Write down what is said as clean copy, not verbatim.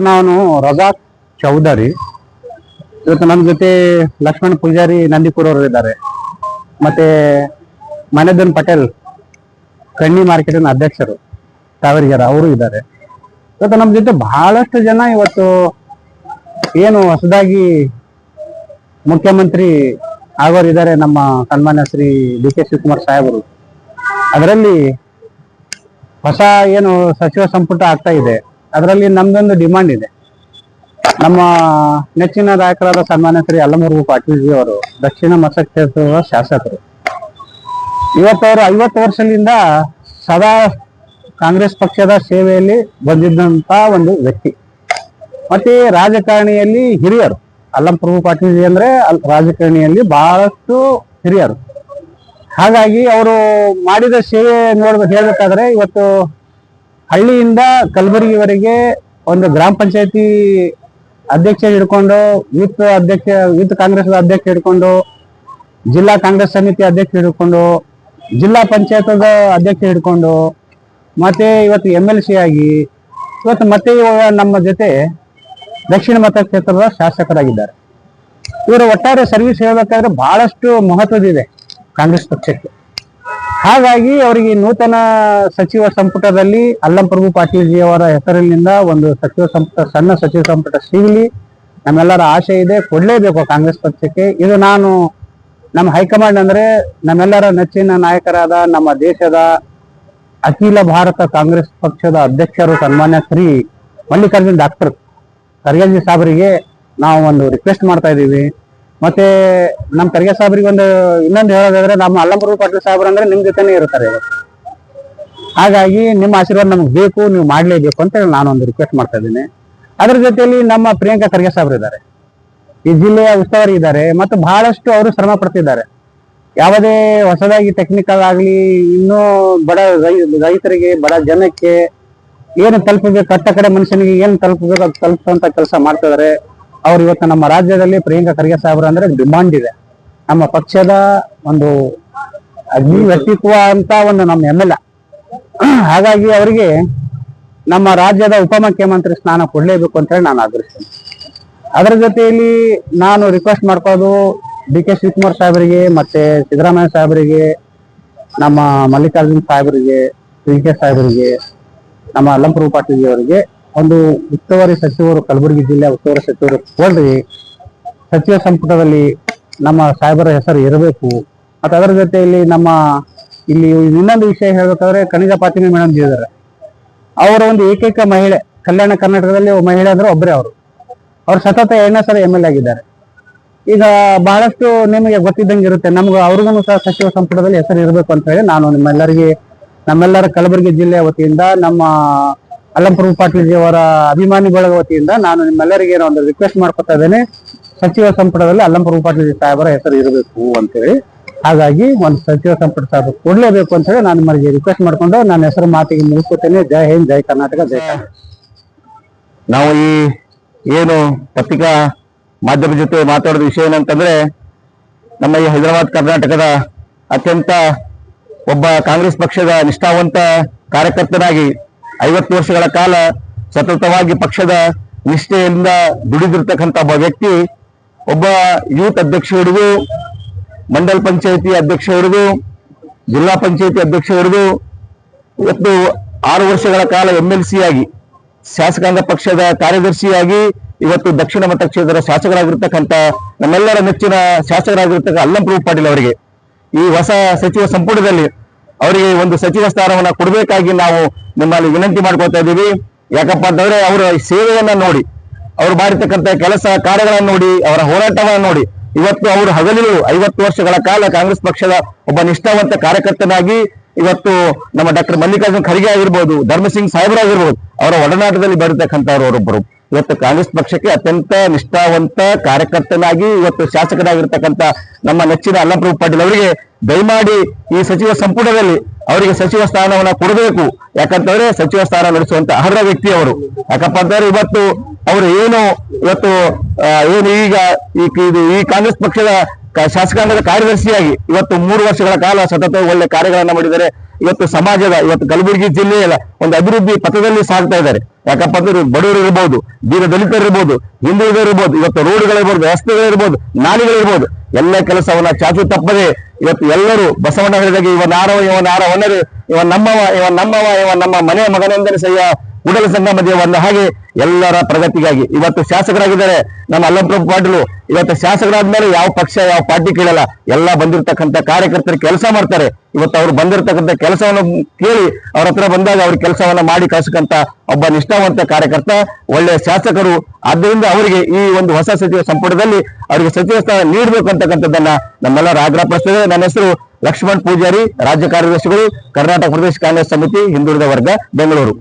ನಾನು ರಜಾಕ್ ಚೌಧರಿ. ಇವತ್ತು ನನ್ನ ಜೊತೆ ಲಕ್ಷ್ಮಣ್ ಪೂಜಾರಿ ನಂದಿಪುರ ಅವರು ಇದ್ದಾರೆ, ಮತ್ತೆ ಮನೆದನ್ ಪಟೇಲ್ ಕಣ್ಣಿ ಮಾರ್ಕೆಟಿನ ಅಧ್ಯಕ್ಷರು ತಾವರಿಗೆರೆ ಅವರು ಇದ್ದಾರೆ. ಇವತ್ತು ನಮ್ಮ ಜೊತೆ ಬಹಳಷ್ಟು ಜನ ಇವತ್ತು ಏನು ಹೊಸದಾಗಿ ಮುಖ್ಯಮಂತ್ರಿ ಆಗೋರಿದ್ದಾರೆ, ನಮ್ಮ ಸನ್ಮಾನ್ಯ ಶ್ರೀ ಡಿ.ಕೆ. ಶಿವಕುಮಾರ್ ಸಾಹೇಬರು. ಅದರಲ್ಲಿ ಹೊಸ ಏನು ಸಚಿವ ಸಂಪುಟ ಆಗ್ತಾ ಇದೆ, ಅದರಲ್ಲಿ ನಮ್ದೊಂದು ಡಿಮಾಂಡ್ ಇದೆ. ನಮ್ಮ ನೆಚ್ಚಿನ ನಾಯಕರಾದ ಸನ್ಮಾನ್ಯ ಶ್ರೀ ಅಲ್ಲಮಪ್ರಭು ಪಾಟೀಲ್ ಜಿ ಅವರು ದಕ್ಷಿಣ ಮತಕ್ಷೇತ್ರದ ಶಾಸಕರು. ಇವತ್ತವರು 50 ವರ್ಷದಿಂದ ಸದಾ ಕಾಂಗ್ರೆಸ್ ಪಕ್ಷದ ಸೇವೆಯಲ್ಲಿ ಬಂದಿದ್ದಂತ ಒಂದು ವ್ಯಕ್ತಿ, ಮತ್ತೆ ರಾಜಕಾರಣಿಯಲ್ಲಿ ಹಿರಿಯರು. ಅಲ್ಲಮಪ್ರಭು ಪಾಟೀಲ್ ಜಿ ಅಂದ್ರೆ ರಾಜಕಾರಣಿಯಲ್ಲಿ ಬಹಳಷ್ಟು ಹಿರಿಯರು. ಹಾಗಾಗಿ ಅವರು ಮಾಡಿದ ಸೇವೆ ಹೇಳ್ಬೇಕಾದ್ರೆ ಇವತ್ತು ಹಳ್ಳಿಯಿಂದ ಕಲಬುರಗಿವರೆಗೆ ಒಂದು ಗ್ರಾಮ ಪಂಚಾಯತಿ ಅಧ್ಯಕ್ಷ ಹಿಡ್ಕೊಂಡು ಯೂತ್ ಕಾಂಗ್ರೆಸ್ ಅಧ್ಯಕ್ಷ ಹಿಡ್ಕೊಂಡು ಜಿಲ್ಲಾ ಕಾಂಗ್ರೆಸ್ ಸಮಿತಿ ಅಧ್ಯಕ್ಷ ಹಿಡ್ಕೊಂಡು ಜಿಲ್ಲಾ ಪಂಚಾಯತದ ಅಧ್ಯಕ್ಷ ಹಿಡ್ಕೊಂಡು ಮತ್ತೆ ಇವತ್ತು MLC ಆಗಿ ಇವತ್ತು ಮತ್ತೆ ಇವಾಗ ನಮ್ಮ ಜೊತೆ ದಕ್ಷಿಣ ಮತಕ್ಷೇತ್ರದ ಶಾಸಕರಾಗಿದ್ದಾರೆ. ಇವರು ಒಟ್ಟಾರೆ ಸರ್ವಿಸ್ ಹೇಳ್ಬೇಕಾದ್ರೆ ಬಹಳಷ್ಟು ಮಹತ್ವದಿದೆ ಕಾಂಗ್ರೆಸ್ ಪಕ್ಷಕ್ಕೆ. ಹಾಗಾಗಿ ಅವರಿಗೆ ನೂತನ ಸಚಿವ ಸಂಪುಟದಲ್ಲಿ ಅಲ್ಲಮಪ್ರಭು ಪಾಟೀಲ್ ಜಿ ಅವರ ಹೆಸರಿನಿಂದ ಒಂದು ಸಚಿವ ಸಂಪುಟ, ಸಣ್ಣ ಸಚಿವ ಸಂಪುಟ ಸಿಗಲಿ, ನಮ್ಮೆಲ್ಲರ ಆಶೆ ಇದೆ, ಕೊಡ್ಲೇಬೇಕು ಕಾಂಗ್ರೆಸ್ ಪಕ್ಷಕ್ಕೆ. ಇದು ನಾನು ನಮ್ಮ ಹೈಕಮಾಂಡ್ ಅಂದ್ರೆ ನಮ್ಮೆಲ್ಲರ ನೆಚ್ಚಿನ ನಾಯಕರಾದ ನಮ್ಮ ದೇಶದ ಅಖಿಲ ಭಾರತ ಕಾಂಗ್ರೆಸ್ ಪಕ್ಷದ ಅಧ್ಯಕ್ಷರು ಸನ್ಮಾನ್ಯ ಶ್ರೀ ಮಲ್ಲಿಕಾರ್ಜುನ್ ಡಾಕ್ಟರ್ ಖರ್ಗೆ ಸಾಹೇಬರಿಗೆ ನಾವು ಒಂದು ರಿಕ್ವೆಸ್ಟ್ ಮಾಡ್ತಾ ಇದ್ದೀವಿ. ಮತ್ತೆ ನಮ್ಮ ಖರ್ಗೆ ಸಾಹೇಬರಿಗೆ ಒಂದು ಇನ್ನೊಂದು ಹೇಳೋದಾದ್ರೆ, ನಮ್ಮ ಅಲ್ಲಮಪ್ರಭು ಪಾಟೀಲ್ ಸಾಹೇಬ್ರು ಅಂದ್ರೆ ನಿಮ್ ಜೊತೆನೇ ಇರ್ತಾರೆ ಇವತ್ತು. ಹಾಗಾಗಿ ನಿಮ್ಮ ಆಶೀರ್ವಾದ ನಮ್ಗೆ ಬೇಕು, ನೀವು ಮಾಡ್ಲೇಬೇಕು ಅಂತ ಹೇಳಿ ನಾನೊಂದು ರಿಕ್ವೆಸ್ಟ್ ಮಾಡ್ತಾ ಇದ್ದೀನಿ. ಅದ್ರ ಜೊತೆಯಲ್ಲಿ ನಮ್ಮ ಪ್ರಿಯಾಂಕಾ ಖರ್ಗೆ ಸಾಹೇಬ್ರು ಇದ್ದಾರೆ, ಈ ಜಿಲ್ಲೆಯ ಉಸ್ತುವಾರಿ ಇದ್ದಾರೆ, ಮತ್ತು ಬಹಳಷ್ಟು ಅವರು ಶ್ರಮ ಪಡ್ತಿದ್ದಾರೆ. ಯಾವುದೇ ಹೊಸದಾಗಿ ಟೆಕ್ನಿಕಲ್ ಆಗ್ಲಿ, ಇನ್ನೂ ಬಡ ರೈತರಿಗೆ, ಬಡ ಜನಕ್ಕೆ ಏನು ತಲುಪಬೇಕು, ಕಟ್ಟ ಕಡೆ ಮನುಷ್ಯನಿಗೆ ಏನು ತಲುಪಬೇಕು ಅದು ತಲುಪುವಂತ ಕೆಲಸ ಮಾಡ್ತಾ ಇದಾರೆ. ಅವ್ರು ಇವತ್ತು ನಮ್ಮ ರಾಜ್ಯದಲ್ಲಿ ಪ್ರಿಯಾಂಕಾ ಖರ್ಗೆ ಸಾಹೇಬ್ರು ಅಂದ್ರೆ ಡಿಮಾಂಡ್ ಇದೆ. ನಮ್ಮ ಪಕ್ಷದ ಒಂದು ಅಗ್ನಿ ವ್ಯಕ್ತಿತ್ವ ಅಂತ ಒಂದು ನಮ್ಮ MLA. ಹಾಗಾಗಿ ಅವರಿಗೆ ನಮ್ಮ ರಾಜ್ಯದ ಉಪಮುಖ್ಯಮಂತ್ರಿ ಸ್ಥಾನ ಕೊಡ್ಲೇಬೇಕು ಅಂತ ಹೇಳಿ ನಾನು ಆಗ್ರಹಿಸ್ತೇನೆ. ಅದರ ಜೊತೆಯಲ್ಲಿ ನಾನು ರಿಕ್ವೆಸ್ಟ್ ಮಾಡ್ಕೋದು ಡಿ.ಕೆ. ಶಿವಕುಮಾರ್ ಸಾಹೇಬರಿಗೆ, ಮತ್ತೆ ಸಿದ್ದರಾಮಯ್ಯ ಸಾಹೇಬರಿಗೆ, ನಮ್ಮ ಮಲ್ಲಿಕಾರ್ಜುನ್ ಸಾಹೇಬರಿಗೆ, ಡಿ.ಕೆ. ಸಾಹೇಬರಿಗೆ, ನಮ್ಮ ಅಲ್ಲಮಪ್ರಭು ಪಾಟೀಲ್ ಅವರಿಗೆ ಒಂದು ಉಸ್ತುವಾರಿ ಸಚಿವರು, ಕಲಬುರಗಿ ಜಿಲ್ಲೆಯ ಉಸ್ತುವಾರಿ ಸಚಿವರು ಕೊಡ್ರಿ, ಸಚಿವ ಸಂಪುಟದಲ್ಲಿ ನಮ್ಮ ಸಾಹೇಬರ ಹೆಸರು ಇರಬೇಕು. ಮತ್ತೆ ಅದರ ಜೊತೆಯಲ್ಲಿ ನಮ್ಮ ಇಲ್ಲಿ ಇನ್ನೊಂದು ವಿಷಯ ಹೇಳ್ಬೇಕಾದ್ರೆ, ಖನಿಜ ಫಾತಿಮಾ ಮೇಡಮ್ ಜಿ ಇದ್ದಾರೆ. ಅವರ ಒಂದು ಏಕೈಕ ಮಹಿಳೆ ಕಲ್ಯಾಣ ಕರ್ನಾಟಕದಲ್ಲಿ ಮಹಿಳೆ ಅಂದ್ರೆ ಒಬ್ಬರೇ ಅವರು. ಅವ್ರು ಸತತ 2ನೇ ಸಲ MLA ಆಗಿದ್ದಾರೆ. ಈಗ ಬಹಳಷ್ಟು ನಿಮಗೆ ಗೊತ್ತಿದ್ದಂಗೆ ಇರುತ್ತೆ, ನಮ್ಗೆ ಅವ್ರಿಗೂ ಸಹ ಸಚಿವ ಸಂಪುಟದಲ್ಲಿ ಹೆಸರು ಇರಬೇಕು ಅಂತ ಹೇಳಿ ನಾನು ನಮ್ಮೆಲ್ಲರ ಕಲಬುರಗಿ ಜಿಲ್ಲೆಯ ವತಿಯಿಂದ, ನಮ್ಮ ಅಲ್ಲಮಪ್ರಭು ಪಾಟೀಲ್ ಜಿ ಅವರ ಅಭಿಮಾನಿ ಬಳಗ ವತಿಯಿಂದ ನಾನು ನಿಮ್ಮೆಲ್ಲರಿಗೆ ಒಂದು ರಿಕ್ವೆಸ್ಟ್ ಮಾಡ್ಕೊತಾ ಇದ್ದೇನೆ, ಸಚಿವ ಸಂಪುಟದಲ್ಲಿ ಅಲ್ಲಮಪ್ರಭು ಪಾಟೀಲ್ ಜಿ ಸಾಹೇಬರ ಹೆಸರು ಇರಬೇಕು ಅಂತೇಳಿ. ಹಾಗಾಗಿ ಒಂದು ಸಚಿವ ಸಂಪುಟ ಸಾಹೇಬ್ ಕೊಡ್ಲೇಬೇಕು ಅಂತ ಹೇಳಿ ನಾನು ನಿಮ್ಮಲ್ಲಿ ರಿಕ್ವೆಸ್ಟ್ ಮಾಡ್ಕೊಂಡು ನನ್ನ ಹೆಸರು ಮಾತಿಗೆ ಮುಗಿಸ್ಕೊತೇನೆ. ಜೈ ಹಿಂದ್, ಜೈ ಕರ್ನಾಟಕ, ಜೈ ಕಾಂಗ್ರೆಸ್. ನಾವು ಈ ಏನು ಪತ್ರಿಕಾ ಮಾಧ್ಯಮದ ಜೊತೆ ಮಾತಾಡೋದ ವಿಷಯ ಏನಂತಂದ್ರೆ, ನಮ್ಮ ಈ ಹೈದರಾಬಾದ್ ಕರ್ನಾಟಕದ ಅತ್ಯಂತ ಒಬ್ಬ ಕಾಂಗ್ರೆಸ್ ಪಕ್ಷದ ನಿಷ್ಠಾವಂತ ಕಾರ್ಯಕರ್ತನಾಗಿ 50 ವರ್ಷಗಳ ಕಾಲ ಸತತವಾಗಿ ಪಕ್ಷದ ನಿಷ್ಠೆಯಿಂದ ದುಡಿದಿರ್ತಕ್ಕಂಥ ಒಬ್ಬ ವ್ಯಕ್ತಿ, ಒಬ್ಬ ಯೂತ್ ಅಧ್ಯಕ್ಷ ಹಿಡಿದು ಮಂಡಲ್ ಪಂಚಾಯತಿ ಅಧ್ಯಕ್ಷ ಹಿಡಿದು ಜಿಲ್ಲಾ ಪಂಚಾಯತಿ ಅಧ್ಯಕ್ಷ ಹಿಡಿದು ಇವತ್ತು 6 ವರ್ಷಗಳ ಕಾಲ MLC ಆಗಿ, ಶಾಸಕಾಂಗ ಪಕ್ಷದ ಕಾರ್ಯದರ್ಶಿಯಾಗಿ, ಇವತ್ತು ದಕ್ಷಿಣ ಮತಕ್ಷೇತ್ರದ ಶಾಸಕರಾಗಿರ್ತಕ್ಕಂಥ ನಮ್ಮೆಲ್ಲರ ನೆಚ್ಚಿನ ಶಾಸಕರಾಗಿರ್ತಕ್ಕ ಅಲ್ಲಮಪ್ರಭು ಪಾಟೀಲ್ ಅವರಿಗೆ ಈ ಹೊಸ ಸಚಿವ ಸಂಪುಟದಲ್ಲಿ ಅವರಿಗೆ ಒಂದು ಸಚಿವ ಸ್ಥಾನವನ್ನ ಕೊಡಬೇಕಾಗಿ ನಾವು ನಿಮ್ಮಲ್ಲಿ ವಿನಂತಿ ಮಾಡ್ಕೊತಾ ಇದ್ದೀವಿ. ಯಾಕಪ್ಪ ಅಂತಂದ್ರೆ ಅವರ ಸೇವೆಯನ್ನ ನೋಡಿ, ಅವ್ರು ಮಾಡಿರ್ತಕ್ಕಂಥ ಕೆಲಸ ಕಾರ್ಯಗಳನ್ನು ನೋಡಿ, ಅವರ ಹೋರಾಟವನ್ನ ನೋಡಿ, ಇವತ್ತು ಅವರು ಹಗಲಿರುಳು 50 ವರ್ಷಗಳ ಕಾಲ ಕಾಂಗ್ರೆಸ್ ಪಕ್ಷದ ಒಬ್ಬ ನಿಷ್ಠಾವಂತ ಕಾರ್ಯಕರ್ತನಾಗಿ ಇವತ್ತು ನಮ್ಮ ಡಾಕ್ಟರ್ ಮಲ್ಲಿಕಾರ್ಜುನ್ ಖರ್ಗೆ ಆಗಿರ್ಬೋದು, ಧರ್ಮಸಿಂಗ್ ಸಾಹೇಬರಾಗಿರ್ಬೋದು, ಅವರ ಒಡನಾಟದಲ್ಲಿ ಬರತಕ್ಕಂಥವ್ರು ಅವರೊಬ್ಬರು. ಇವತ್ತು ಕಾಂಗ್ರೆಸ್ ಪಕ್ಷಕ್ಕೆ ಅತ್ಯಂತ ನಿಷ್ಠಾವಂತ ಕಾರ್ಯಕರ್ತನಾಗಿ ಇವತ್ತು ಶಾಸಕರಾಗಿರ್ತಕ್ಕಂಥ ನಮ್ಮ ನೆಚ್ಚಿನ ಅಲ್ಲಮಪ್ರಭು ಪಾಟೀಲ್ ಅವರಿಗೆ ದಯಮಾಡಿ ಈ ಸಚಿವ ಸಂಪುಟದಲ್ಲಿ ಅವರಿಗೆ ಸಚಿವ ಸ್ಥಾನವನ್ನ ಕೊಡಬೇಕು. ಯಾಕಂತಂದ್ರೆ ಸಚಿವ ಸ್ಥಾನ ನಡೆಸುವಂತ ಅರ್ಹ ವ್ಯಕ್ತಿ ಅವರು. ಯಾಕಪ್ಪ ಅಂತಂದ್ರೆ ಇವತ್ತು ಅವರು ಏನು ಈಗ ಈ ಕಾಂಗ್ರೆಸ್ ಪಕ್ಷದ ಶಾಸಕಾಂಗದ ಕಾರ್ಯದರ್ಶಿಯಾಗಿ ಇವತ್ತು 3 ವರ್ಷಗಳ ಕಾಲ ಸತತ ಒಳ್ಳೆ ಕಾರ್ಯಗಳನ್ನ ಮಾಡಿದ್ದಾರೆ. ಇವತ್ತು ಸಮಾಜದ ಇವತ್ತು ಕಲಬುರಗಿ ಜಿಲ್ಲೆಯ ಒಂದು ಅಭಿವೃದ್ಧಿ ಪಥದಲ್ಲಿ ಸಾಗ್ತಾ ಇದ್ದಾರೆ. ಯಾಕಪ್ಪ ಅಂದ್ರೆ ಬಡವರು ಇರ್ಬೋದು, ದೀನ ದಲಿತರು ಇರ್ಬೋದು, ಹಿಂದುಳಿದವರು ಇರ್ಬೋದು, ಇವತ್ತು ರೋಡ್ಗಳಿರ್ಬೋದು, ರಸ್ತೆಗಳಿರ್ಬೋದು, ನಾಲಿಗಳಿರ್ಬೋದು, ಎಲ್ಲ ಕೆಲಸವನ್ನ ಚಾಚು ತಪ್ಪದೆ ಇವತ್ತು ಎಲ್ಲರೂ ಬಸವಣ್ಣ ಹೇಳಿದಾಗ ಇವನಾರವನ್ನರು ಇವ ನಮ್ಮ ಮನೆಯ ಮಗನೆಂದರೆ ಸಹ್ಯ ಕೂಡಲ ಸಂಗಮ ದೇವರನ್ನ ಹಾಗೆ ಎಲ್ಲರ ಪ್ರಗತಿಗಾಗಿ ಇವತ್ತು ಶಾಸಕರಾಗಿದ್ದಾರೆ ನಮ್ಮ ಅಲ್ಲಂಪ್ರಭು ಪಾಟೀಲು. ಇವತ್ತು ಶಾಸಕರಾದ್ಮೇಲೆ ಯಾವ ಪಕ್ಷ ಯಾವ ಪಾರ್ಟಿ ಕೇಳಲ್ಲ, ಎಲ್ಲ ಬಂದಿರತಕ್ಕಂಥ ಕಾರ್ಯಕರ್ತರು ಕೆಲಸ ಮಾಡ್ತಾರೆ. ಇವತ್ತು ಅವ್ರು ಬಂದಿರತಕ್ಕಂಥ ಕೆಲಸವನ್ನು ಕೇಳಿ ಅವ್ರ ಹತ್ರ ಬಂದಾಗ ಅವ್ರ ಕೆಲಸವನ್ನ ಮಾಡಿ ಕಳ್ಸಕ್ಕಂತ ಒಬ್ಬ ನಿಷ್ಠಾವಂತ ಕಾರ್ಯಕರ್ತ, ಒಳ್ಳೆಯ ಶಾಸಕರು. ಆದ್ದರಿಂದ ಅವರಿಗೆ ಈ ಒಂದು ಹೊಸ ಸಚಿವ ಸಂಪುಟದಲ್ಲಿ ಅವರಿಗೆ ಸಚಿವ ಸ್ಥಾನ ನೀಡಬೇಕು ಅಂತಕ್ಕಂಥದ್ದನ್ನ ನಮ್ಮೆಲ್ಲರ ಆಗ್ರಹಪಡಿಸ್ತೇವೆ. ನನ್ನ ಹೆಸರು ಲಕ್ಷ್ಮಣ್ ಪೂಜಾರಿ, ರಾಜ್ಯ ಕಾರ್ಯದರ್ಶಿಗಳು, ಕರ್ನಾಟಕ ಪ್ರದೇಶ ಕಾಂಗ್ರೆಸ್ ಸಮಿತಿ ಹಿಂದುಳಿದ ವರ್ಗ, ಬೆಂಗಳೂರು.